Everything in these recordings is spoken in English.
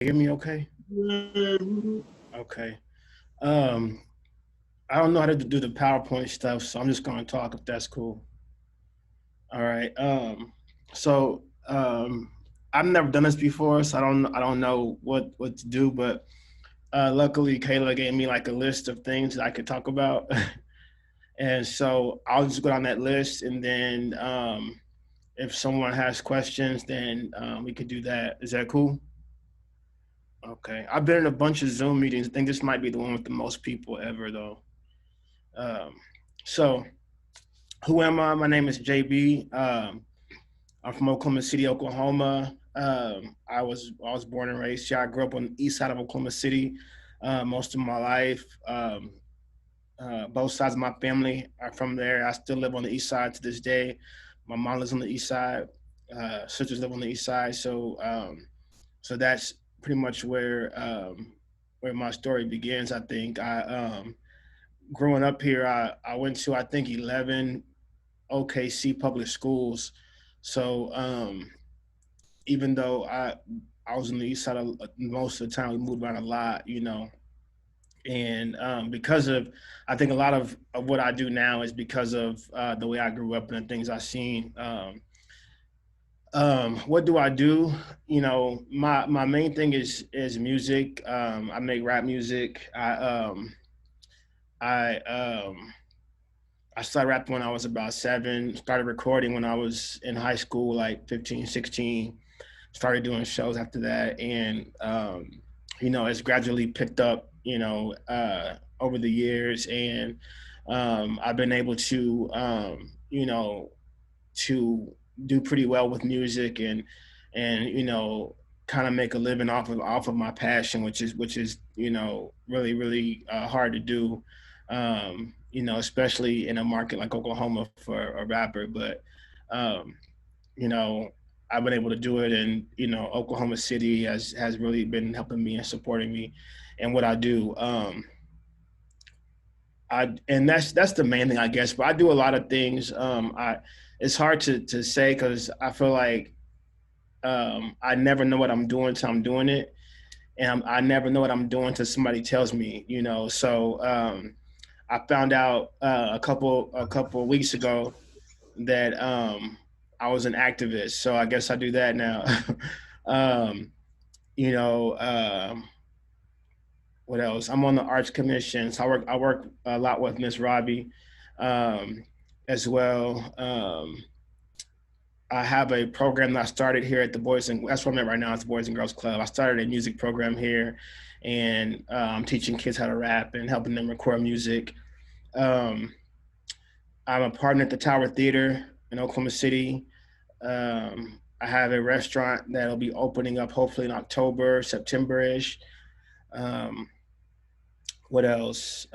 Hear me okay? Mhm. Okay. Um, I don't know how to do the PowerPoint stuff, so I'm just gonna talk if that's cool. All right. So I've never done this before, so I don't know what to do, but luckily Kayla gave me like a list of things that I could talk about. And so I'll just go down that list and then if someone has questions, then we could do that. Is that cool? Okay. I've been in a bunch of Zoom meetings. I think this might be the one with the most people ever, though. Um, so, who am I? My name is Jabee. I'm from Oklahoma City, Oklahoma. I was born and raised here. I grew up on the east side of Oklahoma City most of my life. Both sides of my family are from there. I still live on the east side to this day. My mom lives on the east side. Sisters live on the east side. So that's pretty much where my story begins. I think growing up here, I went to I think 11 OKC public schools. So even though I was on the east side most of the time, we moved around a lot, and because of I think a lot of what I do now is because of the way I grew up and the things I've seen. What do I do? My main thing is music. I make rap music. I I started rapping when I was about 7. Started recording when I was in high school, like 15, 16. Started doing shows after that, and it's gradually picked up. Over the years, and I've been able to to do pretty well with music and kind of make a living off of my passion, which is really hard to do, especially in a market like Oklahoma for a rapper. But um, you know, I've been able to do it, and Oklahoma City has really been helping me and supporting me and what I do. And that's the main thing, I guess. But I do a lot of things. It's hard to say because I feel like I never know what I'm doing till I'm doing it, and I never know what I'm doing till somebody tells me. So I found out a couple of weeks ago that I was an activist. So I guess I do that now. um, you know, what else? I'm on the Arts Commission, so I work a lot with Miss Robbie um, as well. I have a program that I started here at the Boys and that's where I'm at right now. It's the Boys and Girls Club. I started a music program here, and I'm teaching kids how to rap and helping them record music. Um, I'm a partner at the Tower Theater in Oklahoma City. I have a restaurant that'll be opening up hopefully in October, September ish. Um, what else?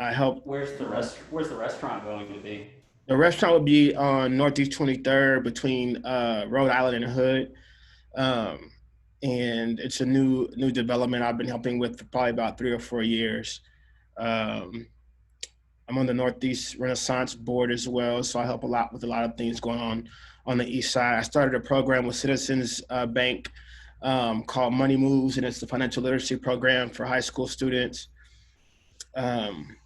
I help. Where's the restaurant going to be? The restaurant would be on Northeast 23rd between Rhode Island and Hood. Um, and it's a new development I've been helping with for probably about 3 or 4 years. Um, I'm on the Northeast Renaissance board as well, so I help a lot with a lot of things going on the east side. I started a program with Citizens Bank called Money Moves, and it's the financial literacy program for high school students. Um,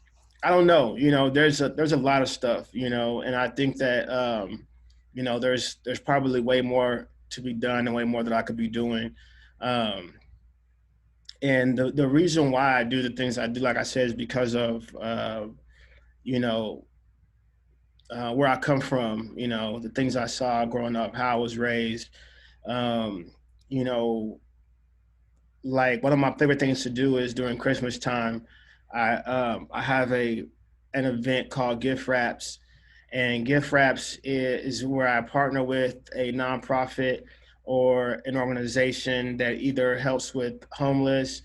I don't know, there's a lot of stuff, and I think that there's probably way more to be done and way more that I could be doing. Um, and the reason why I do the things I do, like I said, is because of you know where I come from, the things I saw growing up, how I was raised. Um, you know, like one of my favorite things to do is during Christmas time, I have an event called Gift Wraps, and Gift Wraps is where I partner with a nonprofit or an organization that either helps with homeless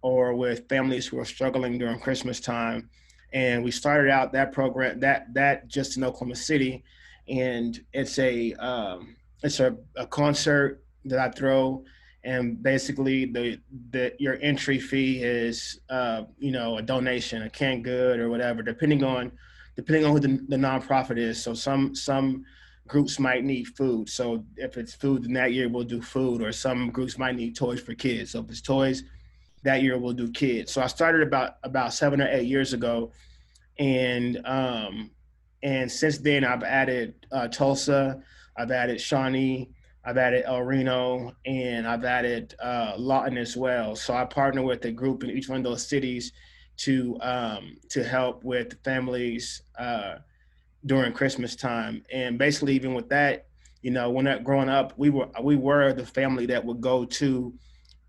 or with families who are struggling during Christmas time. And we started out that program that just in Oklahoma City, and it's a concert that I throw, and basically the your entry fee is a donation, a canned good or whatever, depending on who the nonprofit is. So some groups might need food. So if it's food, then that year we'll do food, or some groups might need toys for kids. So if it's toys, that year we'll do kids. So I started about 7 or 8 years ago, and since then I've added Tulsa, I've added Shawnee, I've added El Reno, and I've added Lawton as well. So I partner with a group in each one of those cities to help with families during Christmas time. And basically, even with that, when growing up, we were the family that would go to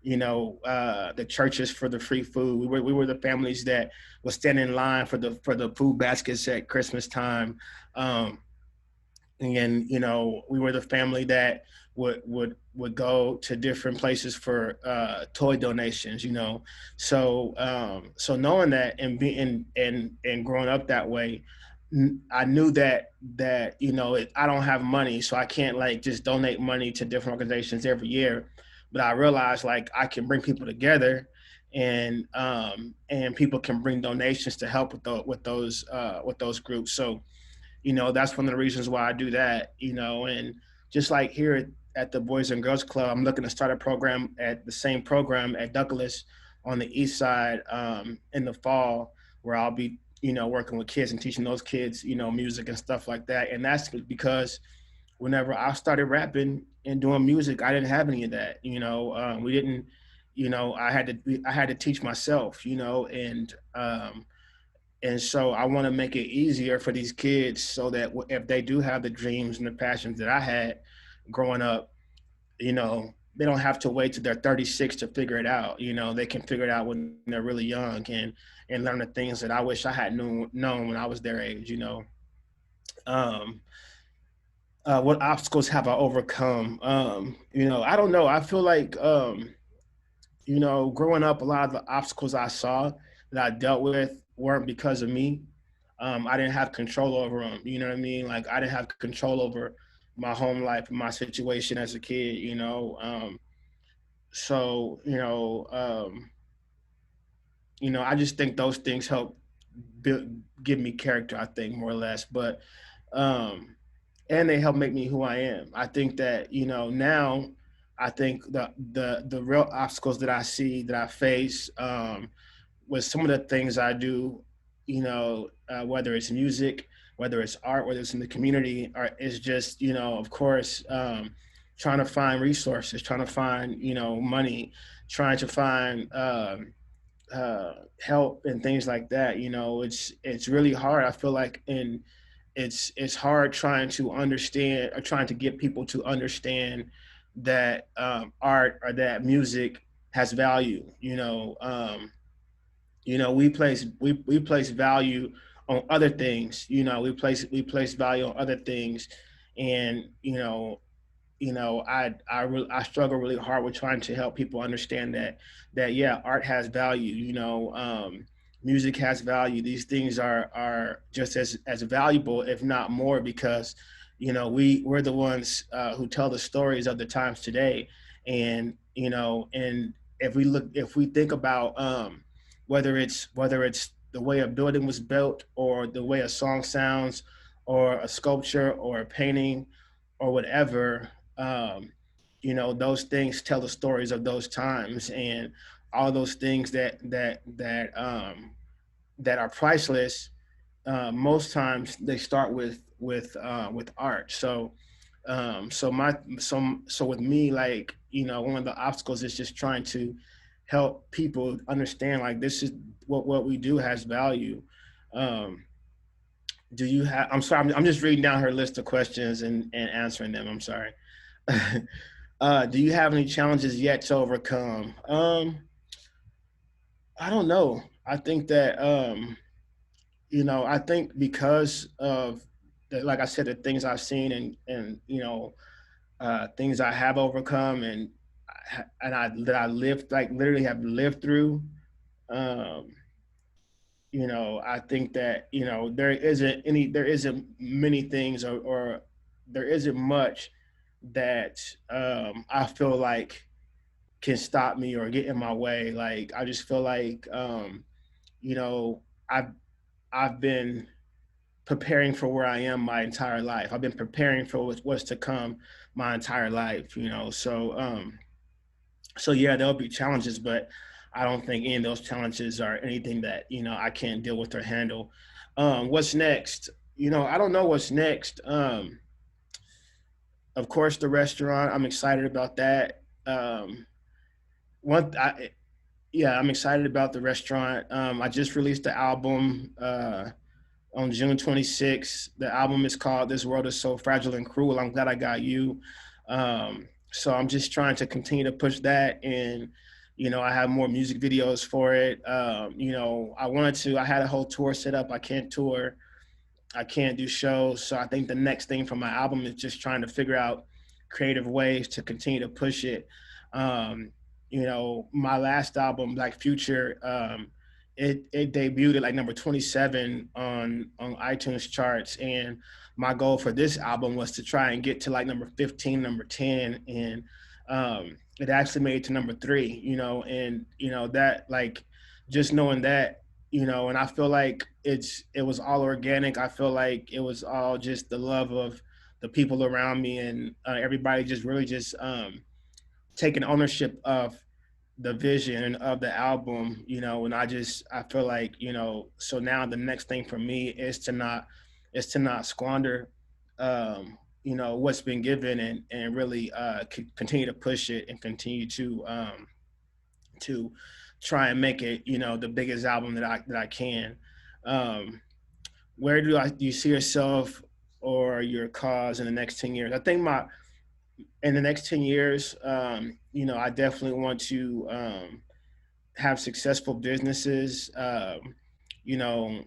the churches for the free food. We were the families that would stand in line for the food baskets at Christmas time. Um, and we were the family that would go to different places for toy donations. So knowing that and being and growing up that way, I knew that I don't have money, so I can't like just donate money to different organizations every year. But I realized like I can bring people together, and people can bring donations to help with those groups. So that's one of the reasons why I do that. And just like here at the Boys and Girls Club, I'm looking to start a program at the same program at Douglas on the east side in the fall, where I'll be working with kids and teaching those kids music and stuff like that. And that's because whenever I started rapping and doing music, I didn't have any of that. We didn't. I had to teach myself. And so I want to make it easier for these kids so that if they do have the dreams and the passions that I had growing up, they don't have to wait till they're 36 to figure it out. They can figure it out when they're really young, and learn the things that I wish I had known when I was their age. Um, what obstacles have I overcome? I don't know. I feel like, growing up, a lot of the obstacles I saw that I dealt with weren't because of me. I didn't have control over them. You know what I mean? Like I didn't have control over my home life and my situation as a kid. So I just think those things help build, give me character. I think more or less, but um, and they help make me who I am. I think that now. I think the real obstacles that I see that I face with some of the things I do, whether it's music, whether it's art, whether it's in the community, or it's just, of course, trying to find resources, trying to find, money, trying to find help and things like that. It's really hard. I feel like, it's hard trying to understand or trying to get people to understand that art or that music has value. We place value on other things. We place value on other things, and I struggle really hard with trying to help people understand that yeah, art has value. Music has value. These things are just as valuable, if not more, because we're the ones who tell the stories of the times today, and if we think about whether it's the way a building was built, or the way a song sounds, or a sculpture, or a painting, or whatever, those things tell the stories of those times, and all those things that are priceless. Most times they start with art. So with me, like, one of the obstacles is just trying to help people understand, like, this is what we do has value. um do you have I'm sorry, I'm just reading down her list of questions and answering them. I'm sorry. Do you have any challenges yet to overcome? I don't know. I think that I think because of like I said, the things I've seen, and things I have overcome, and that I lived, like, literally have lived through. Um, I think that there isn't many things, or there isn't much that I feel like can stop me or get in my way. Like, I just feel like you know I've I've been preparing for where I am my entire life. I've been preparing for what's to come my entire life, you know. So yeah, there'll be challenges, but I don't think any of those challenges are anything that, you know, I can't deal with or handle. What's next? You know, I don't know what's next. Of course, the restaurant. I'm excited about that. One, I, yeah, I'm excited about the restaurant. I just released the album on June 26th. The album is called "This World Is So Fragile and Cruel." I'm glad I got you. So I'm just trying to continue to push that, and you know, I have more music videos for it. You know, I had a whole tour set up. I can't tour, I can't do shows. So I think the next thing for my album is just trying to figure out creative ways to continue to push it. Um, you know, my last album, Black Future, it debuted at like number 27 on iTunes charts, and my goal for this album was to try and get to like number 15, number 10, and it actually made it to number 3. You know, and you know that like just knowing that, you know, and I feel like it was all organic. I feel like it was all just the love of the people around me, and everybody just really just taking ownership of the vision of the album, you know. And I feel like, you know, so now the next thing for me is to not squander you know, what's been given, and really continue to push it and continue to try and make it, you know, the biggest album that I can. Um, where do you see yourself or your cause in the next 10 years? I think my in the next 10 years, you know, I definitely want to have successful businesses. You know,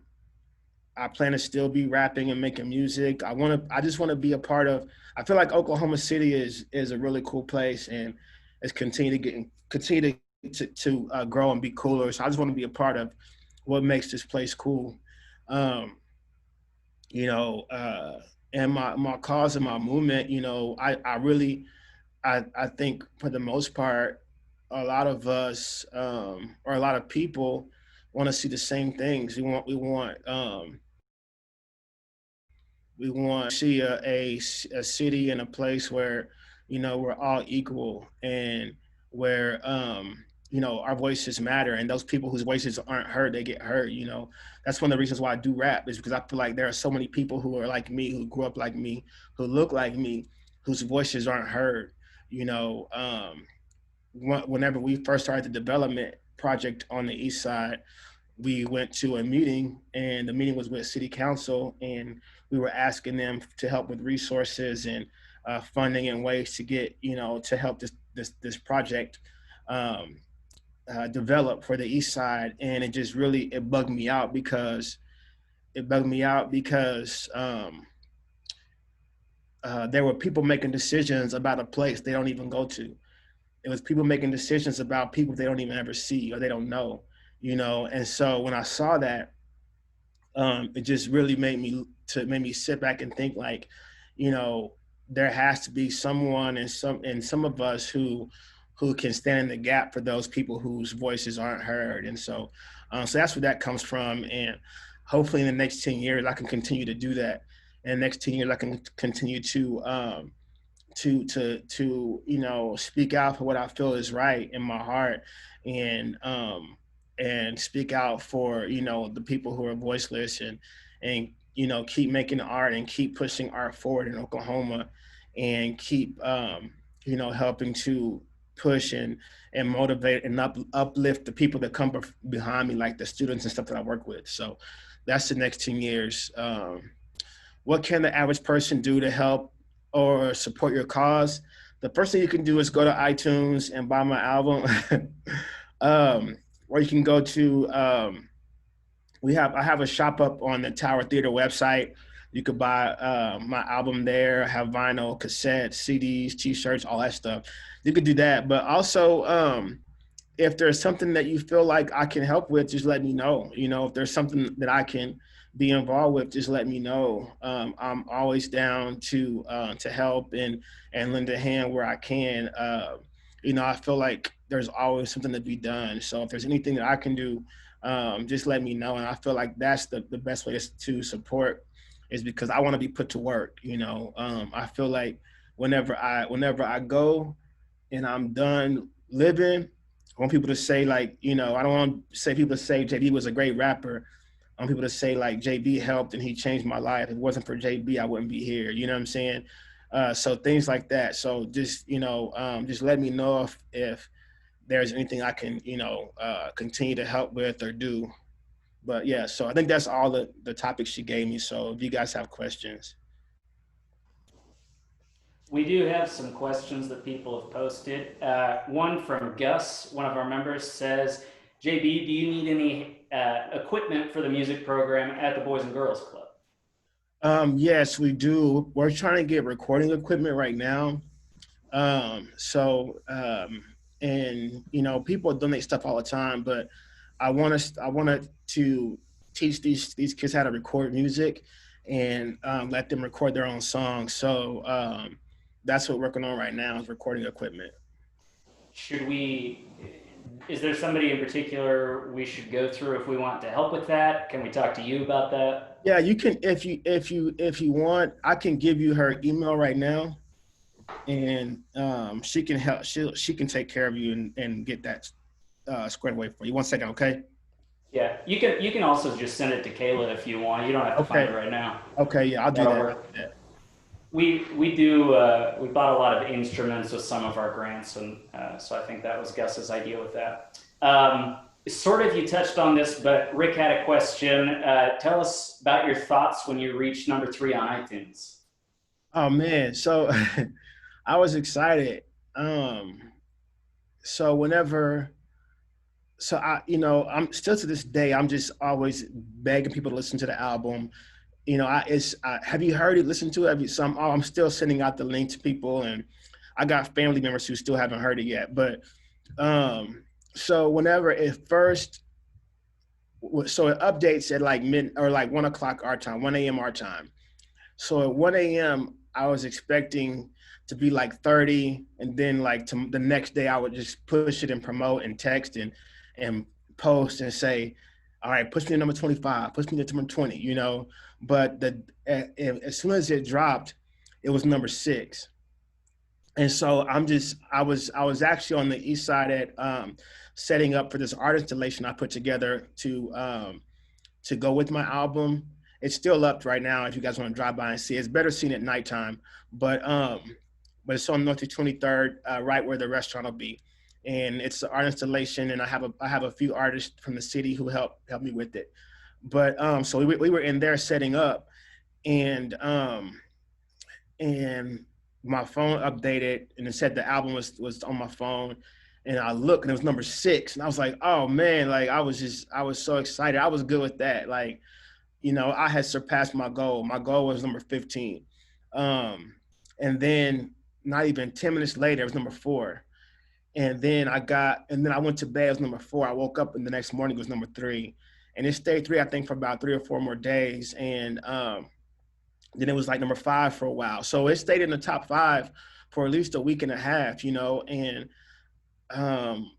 I plan to still be rapping and making music. I just want to be a part of. I feel like Oklahoma City is a really cool place, and it's continue to grow and be cooler. So I just want to be a part of what makes this place cool. Um, you know, and my cause and my movement. You know, I really I think for the most part, a lot of us or a lot of people want to see the same things. We want to see a city and a place where, you know, we're all equal, and where you know, our voices matter, and those people whose voices aren't heard, they get heard. You know, that's one of the reasons why I do rap, is because I feel like there are so many people who are like me, who grew up like me, who look like me, whose voices aren't heard. You know, whenever we first started the development project on the east side, we went to a meeting, and the meeting was with city council, and we were asking them to help with resources and funding and ways to get, you know, to help this project um, develop for the east side. And it just really, it bugged me out because there were people making decisions about a place they don't even go to. It was people making decisions about people they don't even ever see or they don't know, you know. And so when I saw that, it just really made me sit back and think like, you know, there has to be someone and some of us who can stand in the gap for those people whose voices aren't heard. And so that's where that comes from. And hopefully in the next 10 years I can continue to do that. And the next 10 years I can continue to you know, speak out for what I feel is right in my heart, and and speak out for, you know, the people who are voiceless, and you know, keep making art and keep pushing art forward in Oklahoma, and keep you know, helping to push and motivate and uplift the people that come behind me, like the students and stuff that I work with. So that's the next 10 years. What can the average person do to help or support your cause? The first thing you can do is go to iTunes and buy my album. Or you can go to I have a shop up on the Tower Theater website. You could buy my album there. I have vinyl, cassettes, CDs, T-shirts, all that stuff. You could do that, but also if there's something that you feel like I can help with, just let me know. You know, if there's something that I can be involved with, just let me know. I'm always down to help and lend a hand where I can. You know, I feel like there's always something to be done. So if there's anything that I can do, just let me know. And I feel like that's the best way to support is because I want to be put to work. I feel like whenever I go and I'm done living, I want people to say like, I don't want to say people to say JB was a great rapper. I want people to say like JB helped and he changed my life. If it wasn't for JB, I wouldn't be here. You know what I'm saying? So things like that. So just just let me know if there's anything I can continue to help with or do. But yeah, so I think that's all the topics she gave me. So if you guys have questions. We do have some questions that people have posted. One from Gus, one of our members, says, JB, do you need any equipment for the music program at the Boys and Girls Club? Yes, we do. We're trying to get recording equipment right now. And people donate stuff all the time, but I wanted to teach these kids how to record music and let them record their own songs. So that's what we're working on right now is recording equipment. Should we, is there somebody in particular we should go through if we want to help with that? Can we talk to you about that? Yeah, you can if you want, I can give you her email right now, and she can help. She can take care of you and get that squared away for you. 1 second, okay? Yeah, you can also just send it to Kayla if you want. You don't have to find it Okay. right now. Okay. Yeah, I'll do That'll that. I'll work. do that. We bought a lot of instruments with some of our grants, and so I think that was Gus's idea with that. Sort of you touched on this, but Rick had a question. Tell us about your thoughts when you reached number 3 on iTunes. Oh man, so I was excited. Um, so whenever, so I'm still to this day, I'm just always begging people to listen to the album. Have you heard it? Listen to it? I'm still sending out the link to people, and I got family members who still haven't heard it yet. But so whenever it first, so it updates at like mid or like 1 o'clock our time, 1 a.m. our time. So at 1 a.m., I was expecting to be like 30, and then like the next day I would just push it and promote and text and post and say, all right, push me to number 25, push me to number 20, But as soon as it dropped, it was number 6. And so I was actually on the east side at setting up for this art installation I put together to go with my album. It's still up right now if you guys want to drive by and see it. It's better seen at nighttime, but it's on North 23rd, right where the restaurant will be. And it's an art installation, and I have a few artists from the city who help me with it. But so we were in there setting up, and and my phone updated, and it said the album was on my phone, and I looked, and it was number 6, and I was like, oh man, like I was so excited. I was good with that, like I had surpassed my goal. My goal was number 15. And then not even 10 minutes later, it was number 4. And then I went to bed, it was number 4. I woke up and the next morning it was number 3. And it stayed 3, I think, for about 3 or 4 more days. And then it was like number 5 for a while. So it stayed in the top 5 for at least a week and a half, and um,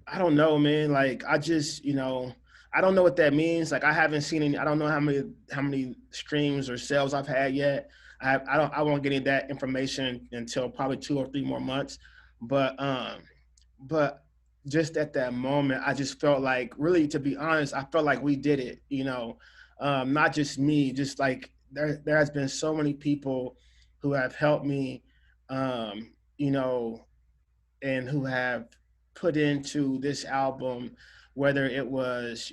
I don't know, man. Like I just, I don't know what that means. Like I haven't seen any. I don't know how many streams or sales I've had yet. I won't get any of that information until probably 2 or 3 more months. But just at that moment, I just felt like, really, to be honest, I felt like we did it. Not just me, just like there has been so many people who have helped me, um, you know, and who have put into this album, whether it was,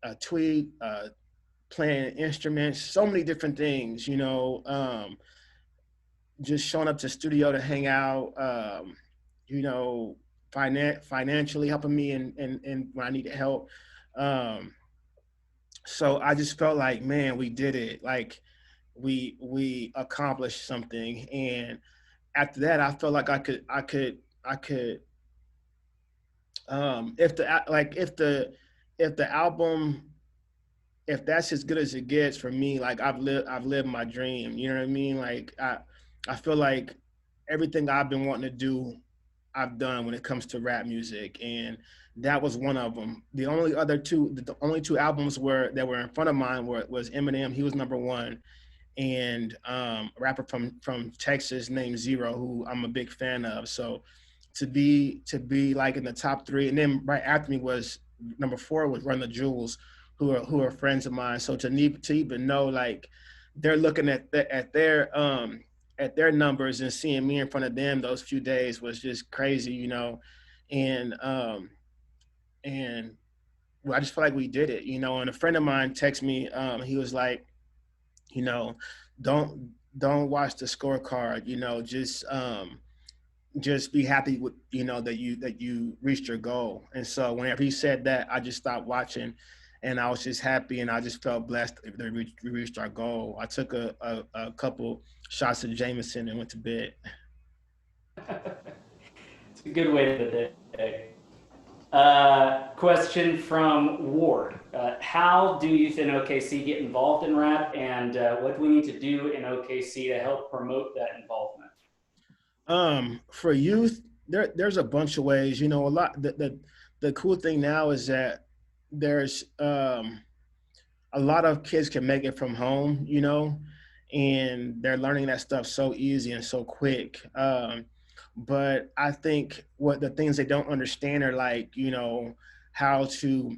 a tweet, playing instruments, so many different things, just showing up to studio to hang out, you know, financially helping me and when I needed help. Um, so I just felt like, man, we did it. Like we accomplished something. And after that, I felt like I could if the like if the album, if that's as good as it gets for me, like I've lived my dream. You know what I mean? Like I feel like everything I've been wanting to do I've done when it comes to rap music, and that was one of them. The only two albums that were in front of mine was Eminem. He was number one, and a rapper from Texas named Zero, who I'm a big fan of. So to be like in the top three, and then right after me was number four was Run the Jewels, who are friends of mine. So to even know like they're looking at their numbers and seeing me in front of them those few days was just crazy, and and well, I just feel like we did it, And a friend of mine texted me, he was like, you know, don't don't watch the scorecard, just be happy with that you reached your goal. And so whenever he said that, I just stopped watching, and I was just happy, and I just felt blessed that we reached our goal. I took a couple shots of Jameson and went to bed. It's a good way to the day. Question from Ward. How do youth in OKC get involved in rap, and what do we need to do in OKC to help promote that involvement? For youth, there's a bunch of ways. A lot. The cool thing now is that there's a lot of kids can make it from home, and they're learning that stuff so easy and so quick. But I think what the things they don't understand are like, how to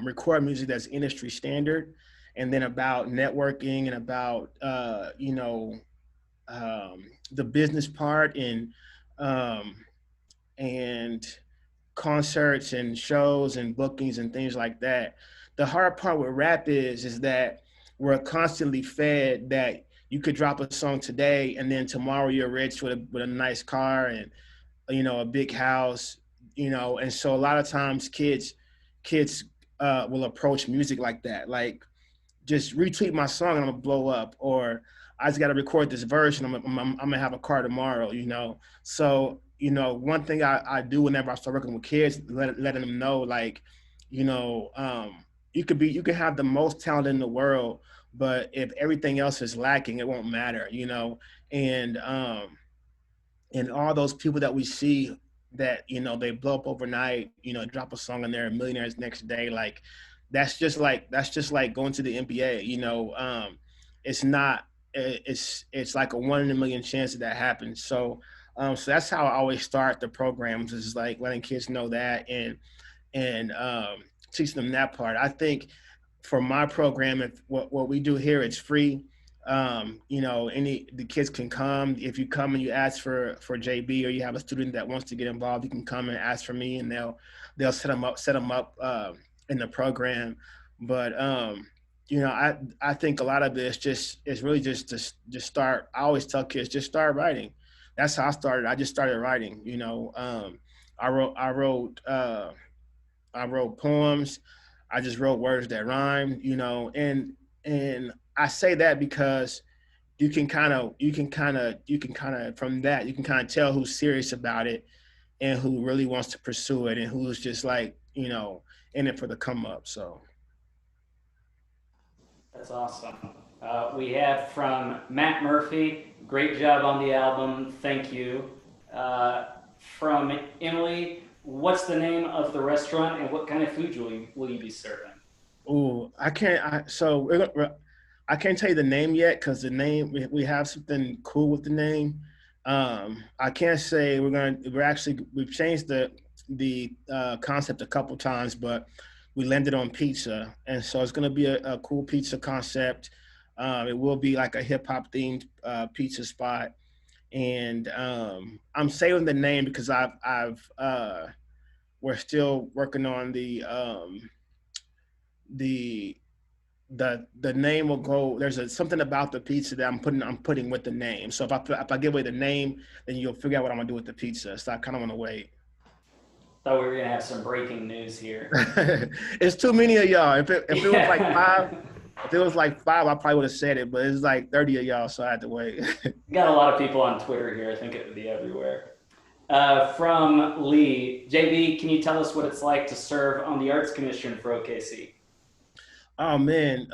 record music that's industry standard, and then about networking and about, the business part, um, and concerts and shows and bookings and things like that. The hard part with rap is that we're constantly fed that you could drop a song today and then tomorrow you're rich with a nice car and a big house, and so a lot of times kids will approach music like that, like just retweet my song and I'm gonna blow up, or I just got to record this verse and I'm gonna have a car tomorrow. So one thing I do whenever I start working with kids, letting them know like, you know, um, you can have the most talent in the world, but if everything else is lacking, it won't matter. And and all those people that we see that they blow up overnight, drop a song and they're millionaires next day, like that's just like going to the NBA. It's not it's like a 1 in a million chance that happens. So that's how I always start the programs, is like letting kids know that, and teaching them that part. I think for my program, if what we do here, it's free. Any the kids can come. If you come and you ask for Jabee, or you have a student that wants to get involved, you can come and ask for me, and they'll set them up in the program. But I think a lot of this just is really just start. I always tell kids, just start writing. That's how I started. I just started writing. I wrote I wrote I wrote poems. I just wrote words that rhyme. And I say that because you can kind of from that you can kind of tell who's serious about it and who really wants to pursue it and who's just like in it for the come up. So That's awesome. We have from Matt Murphy, great job on the album, thank you. From Emily, what's the name of the restaurant and what kind of food will you be serving? oh, I can't. I can't tell you the name yet because the name we have something cool with the name. I can't say we've changed the concept a couple times, but we landed on pizza, and so it's going to be a cool pizza concept. It will be like a hip hop themed pizza spot, and I'm saving the name because I've we're still working on the the name will go. There's something about the pizza that I'm putting with the name. So if I give away the name, then you'll figure out what I'm gonna do with the pizza. So I kind of want to wait. Thought we were gonna have some breaking news here. It's too many of y'all. If it was like Yeah. five, if it was like five, I probably would have said it. But it's like 30 of y'all, so I had to wait. Got a lot of people on Twitter here. I think it would be everywhere. From Lee, JB, can you tell us what it's like to serve on the Arts Commission for OKC? Oh man,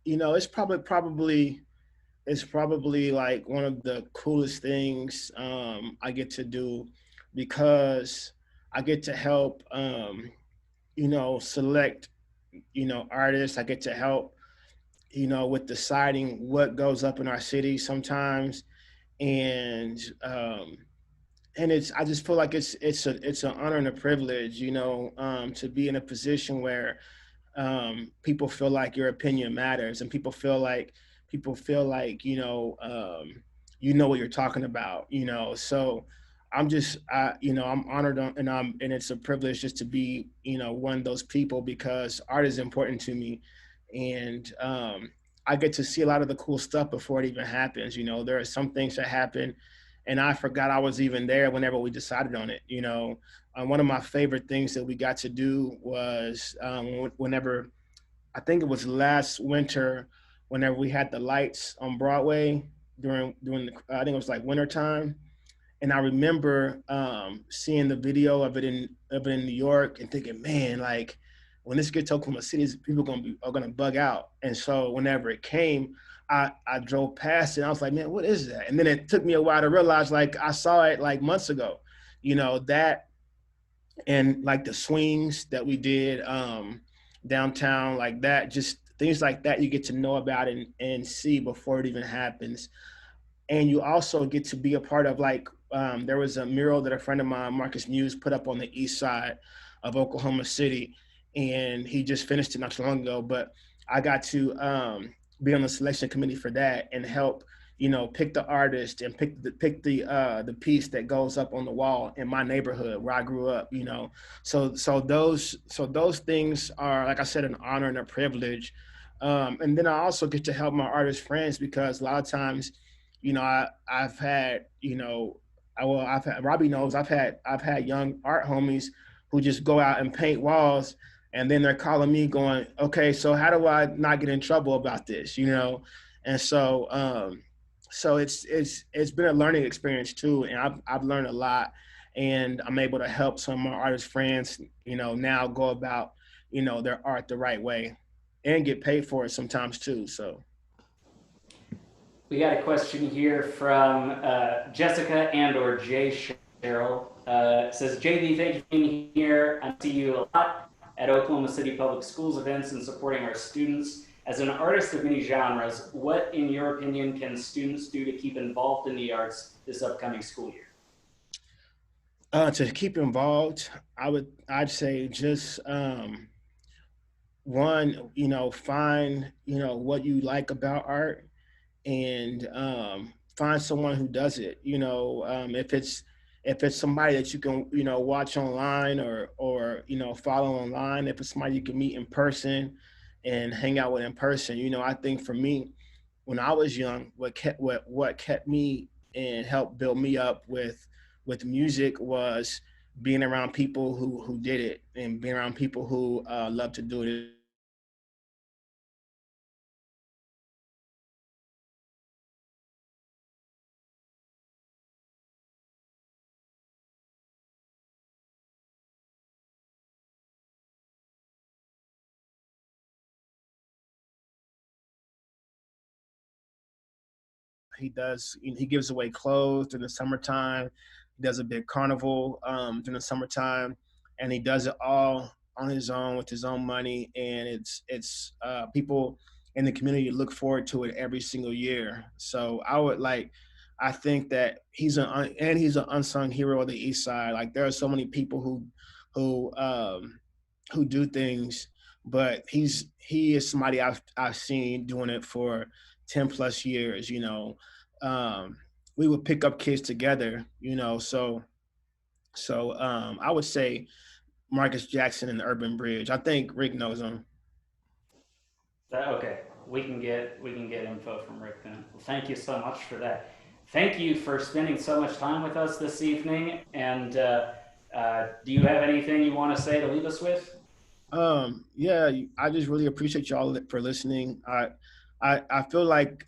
it's probably it's probably like one of the coolest things I get to do because I get to help, select, artists. I get to help, with deciding what goes up in our city sometimes, and it's I just feel like it's an honor and a privilege, to be in a position where people feel like your opinion matters, and people feel like you know what you're talking about. So I'm honored and it's a privilege just to be one of those people because art is important to me, and I get to see a lot of the cool stuff before it even happens. There are some things that happen, and I forgot I was even there whenever we decided on it. One of my favorite things that we got to do was whenever I think it was last winter, whenever we had the lights on Broadway during I think it was like winter time, and I remember seeing the video of it in New York and thinking, man, like when this gets to Oklahoma City, people are gonna bug out. And so whenever it came, I drove past it and I was like, man, what is that? And then it took me a while to realize, like, I saw it like months ago, that, and like the swings that we did downtown, like that, just things like that you get to know about and see before it even happens. And you also get to be a part of, like, there was a mural that a friend of mine, Marcus Muse, put up on the east side of Oklahoma City, and he just finished it not too long ago. But I got to be on the selection committee for that and help, pick the artist and pick the piece that goes up on the wall in my neighborhood where I grew up. So those things are, like I said, an honor and a privilege. And then I also get to help my artist friends because a lot of times, I've had, I've had, Robbie knows, I've had young art homies who just go out and paint walls, and then they're calling me going, okay, so how do I not get in trouble about this, And so it's been a learning experience too, and I've learned a lot, and I'm able to help some of my artist friends, now go about, their art the right way, and get paid for it sometimes too. So. We got a question here from Jessica and or Jay Cheryl. Says, JV, thank you for being here. I see you a lot at Oklahoma City Public Schools events and supporting our students. As an artist of many genres, what, in your opinion, can students do to keep involved in the arts this upcoming school year? To keep involved, I'd say just one, find what you like about art, and find someone who does it. If it's somebody that you can watch online or follow online, if it's somebody you can meet in person and hang out with in person. I think for me, when I was young, what kept me and helped build me up with music was being around people who did it, and being around people who love to do it. He gives away clothes during the summertime. He does a big carnival during the summertime, and he does it all on his own with his own money. And it's people in the community look forward to it every single year. So I think that he's an unsung hero of the East Side. Like, there are so many people who um, who do things, but he is somebody I've seen doing it for 10 plus years. Um, we would pick up kids together. So I would say Marcus Jackson and the Urban Bridge. I think Rick knows him. Okay, we can get info from Rick then. Well, thank you so much for that. Thank you for spending so much time with us this evening. And do you have anything you want to say to leave us with? Yeah, I just really appreciate y'all for listening. I feel like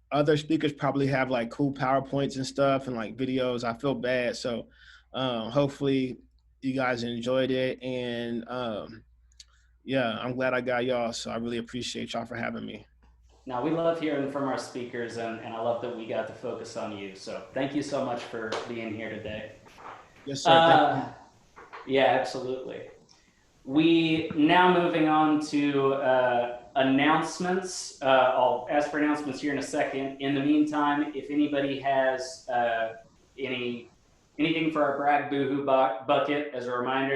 other speakers probably have like cool PowerPoints and stuff and like videos. I feel bad. So hopefully you guys enjoyed it. And yeah, I'm glad I got y'all. So I really appreciate y'all for having me. Now, we love hearing from our speakers, and I love that we got to focus on you. So thank you so much for being here today. Yes, sir. Thank you. Yeah, absolutely. We now moving on to announcements. I'll ask for announcements here in a second. In the meantime, if anybody has anything for our brag boohoo bucket, as a reminder,